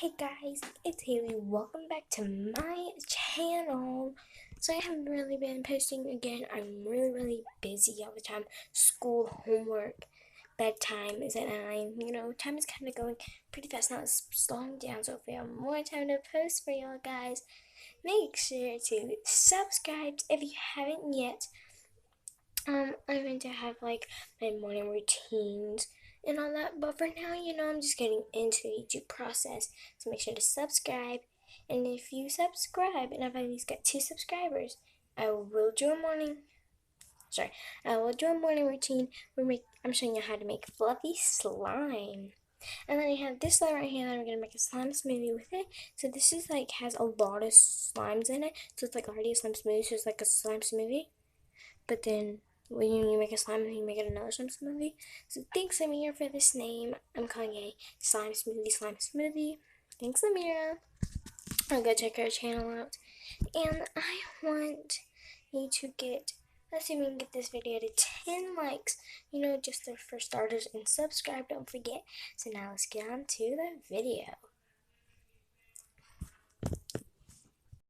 Hey guys, it's Haley. Welcome back to my channel. So I haven't really been posting again. I'm really busy all the time. School, homework, bedtime is at 9. Time is kind of going pretty fast now. It's slowing down, so if we have more time to post for y'all guys, make sure to subscribe if you haven't yet. I'm going to have like my morning routines and all that, but for now, I'm just getting into the YouTube process. So make sure to subscribe. And if you subscribe and I've at least got 2 subscribers, I will do a morning. Sorry, I will do a morning routine where I'm showing you how to make fluffy slime. And then I have this slime right here that I'm gonna make a slime smoothie with it. So this is like has a lot of slimes in it. So it's like already a slime smoothie, so it's like a slime smoothie. But then when you make a slime and you make it another slime smoothie. So thanks Amira for this name. I'm calling it slime smoothie. Thanks Amira. I'll go check her channel out. And I want you to get, let's see if we can get this video to 10 likes. Just for starters, and subscribe, don't forget. So now let's get on to the video.